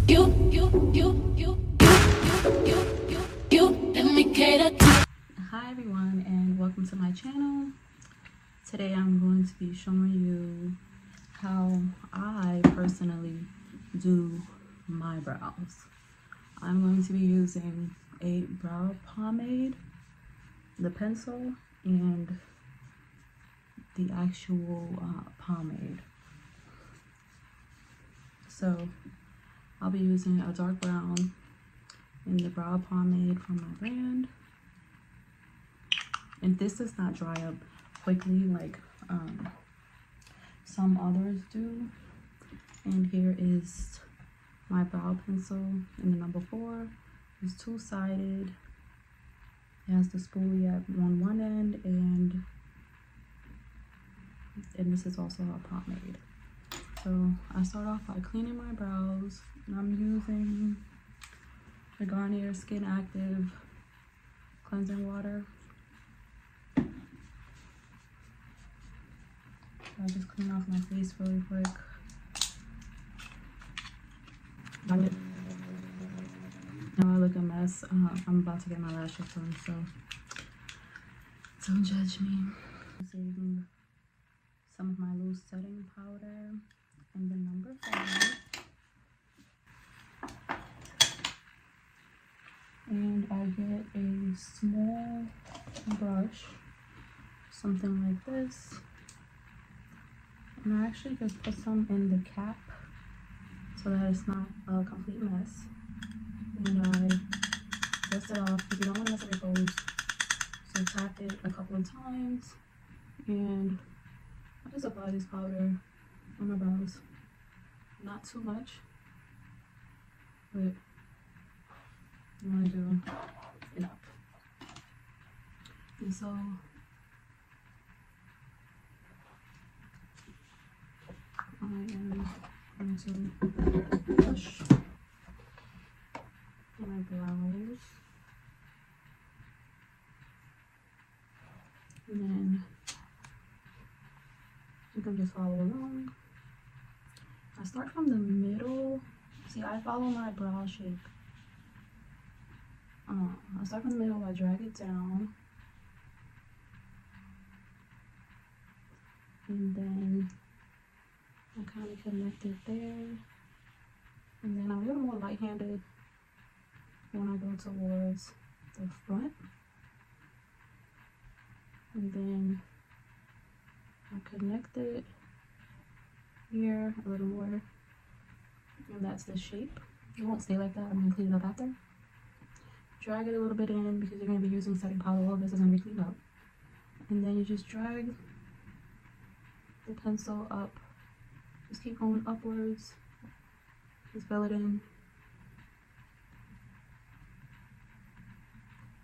Hi everyone, and welcome to my channel. Today I'm going to be showing you how I personally do my brows. I'm going to be using a brow pomade, the pencil, and the actual pomade. So I'll be using a dark brown in the brow pomade from my brand. And this does not dry up quickly like some others do. And here is my brow pencil in the number 4. It's two-sided. It has the spoolie on one end, and this is also a pomade. So I start off by cleaning my brows, and I'm using the Garnier Skin Active cleansing water. I'll just clean off my face really quick. Now I look a mess. I'm about to get my lashes done, so don't judge me. I'm saving some of my loose setting powder in the number 5. And I get a small brush, something like this. And I actually just put some in the cap so that it's not a complete mess. And I dust it off because you don't want to mess up your folds. So tap it a couple of times. And I just apply this powder on my brows. Not too much, but you want to do enough. And so I am going to brush my brows, and then you can just follow along. I start from the middle. See, I follow my brow shape. I start from the middle, I drag it down, and then I kind of connect it there, and then I'm a little more light-handed when I go towards the front, and then I connect it here a little more, and that's the shape. It won't stay like that. I'm going to clean it up after. Drag it a little bit in because you're going to be using setting powder. All of this is going to be cleaned up, and then you just drag the pencil up. Just keep going upwards. Just fill it in.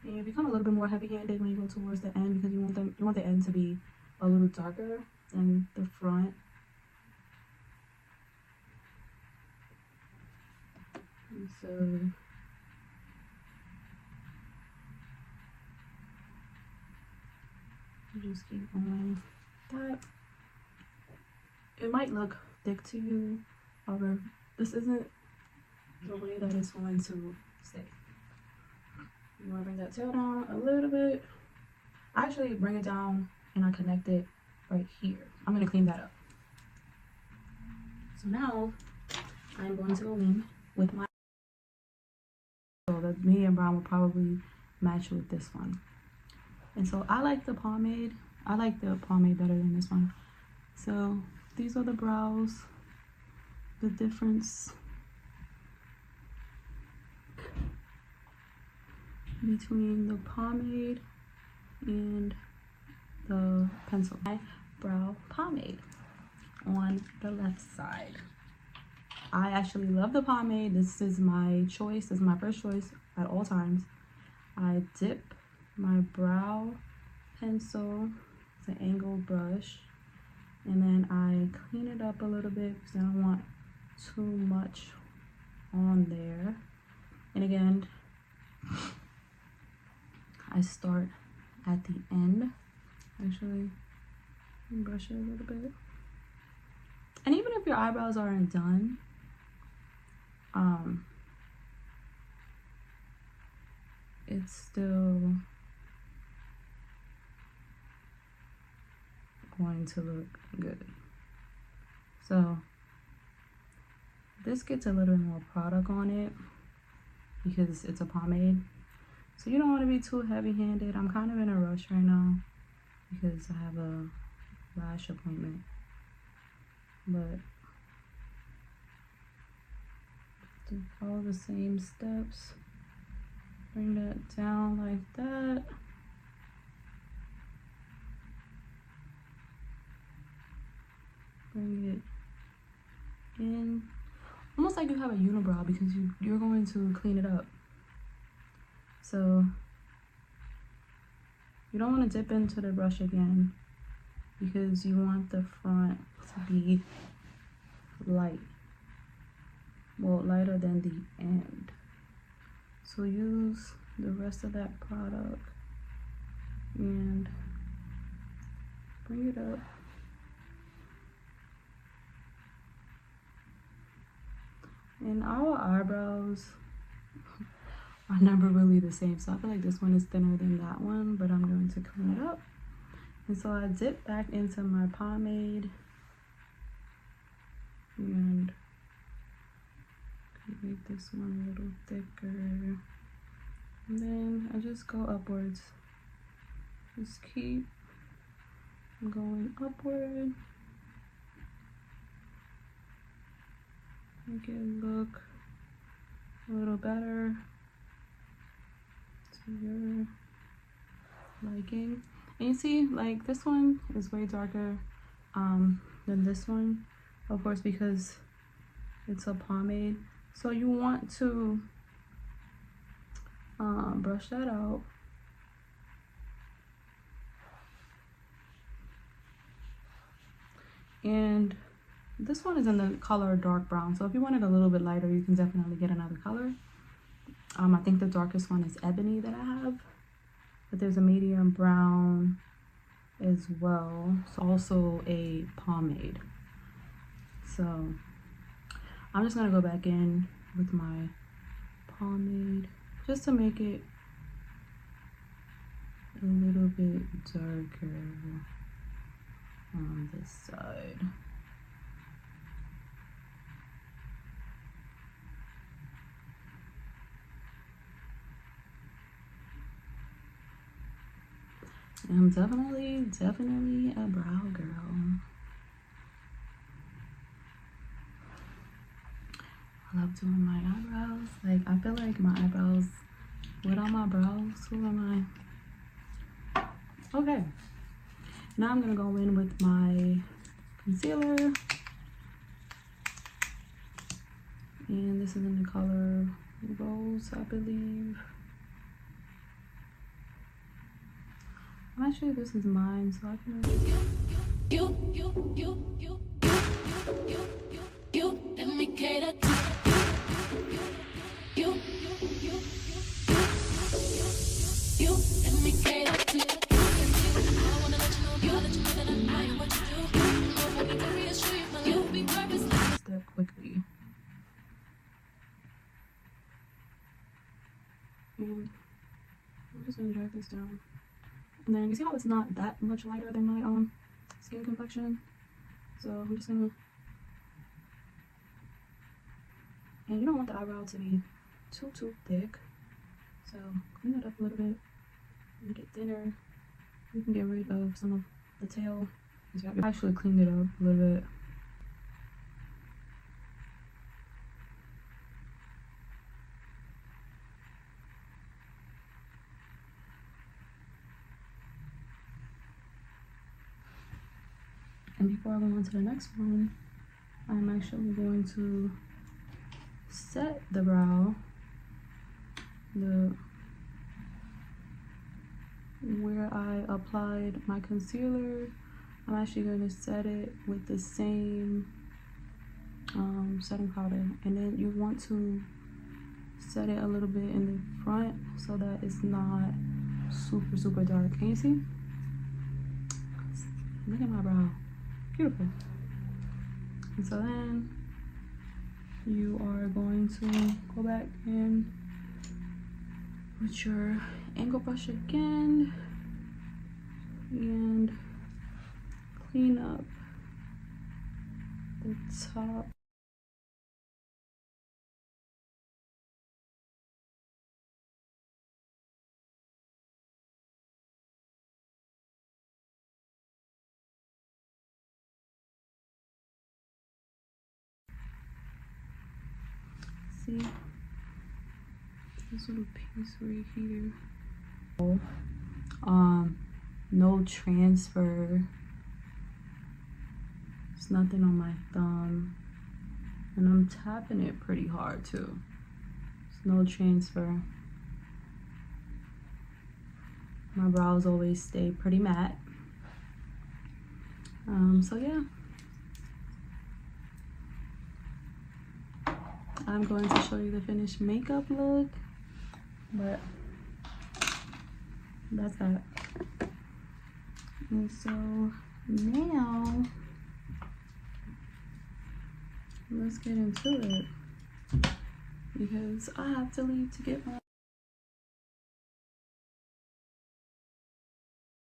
And you become a little bit more heavy-handed when you go towards the end because you want the end to be a little darker than the front. And so you just keep going like that. It might look thick to you, however, this isn't the way that it's going to stay. You want to bring that tail down a little bit. I actually bring it down and I connect it right here. I'm going to clean that up. So now I'm going to go in with my, so the medium brown will probably match with this one. And so I like the pomade. I like the pomade better than this one. So these are the brows. The difference between the pomade and the pencil. My brow pomade on the left side. I actually love the pomade. This is my choice. This is my first choice at all times. I dip my brow pencil, it's an angled brush, and then I clean it up a little bit because I don't want too much on there. And again, I start at the end. Actually, brush it a little bit. And even if your eyebrows aren't done, it's still going to look good. So this gets a little more product on it because it's a pomade. So you don't want to be too heavy-handed. I'm kind of in a rush right now because I have a lash appointment. But do follow the same steps. Bring that down like that. Bring it in. Almost like you have a unibrow because you're going to clean it up. So you don't want to dip into the brush again because you want the front to be light. Well, lighter than the end. So use the rest of that product and bring it up. And our eyebrows are never really the same, so I feel like this one is thinner than that one, but I'm going to clean it up. And so I dip back into my pomade and make this one a little thicker. And then I just go upwards. Just keep going upward. Make it look a little better to your liking. And you see, like, this one is way darker than this one, of course, because it's a pomade. So you want to brush that out. And this one is in the color dark brown. So if you want it a little bit lighter, you can definitely get another color. I think the darkest one is ebony that I have. But there's a medium brown as well. It's also a pomade. So I'm just gonna go back in with my pomade just to make it a little bit darker on this side. I'm definitely a brow girl. I love doing my eyebrows. Like, I feel like my eyebrows, without my brows, who am I? Okay. Now I'm gonna go in with my concealer. And this is in the color Rose, I believe. Actually, this is mine, so I can. Let me cater to you. Let me cater to you. I wanna let you know that I am what you do. I want to reassure you, my love will be purpose. Step quickly. And I'm just gonna drag this down. And then you see how it's not that much lighter than my skin complexion. So I'm just gonna, and you don't want the eyebrow to be too thick. So clean it up a little bit, make it thinner. You can get rid of some of the tail. I actually cleaned it up a little bit. And before I go on to the next one, I'm actually going to set the brow, where I applied my concealer. I'm actually going to set it with the same setting powder, and then you want to set it a little bit in the front so that it's not super dark. Can you see? Look at my brow. Beautiful. And so then you are going going to go back in with your angle brush again and clean up the top. See this little piece right here. No transfer. There's nothing on my thumb, and I'm tapping it pretty hard too. There's no transfer. My brows always stay pretty matte. So yeah, I'm going to show you the finished makeup look, but that's that. And so now let's get into it because I have to leave to get my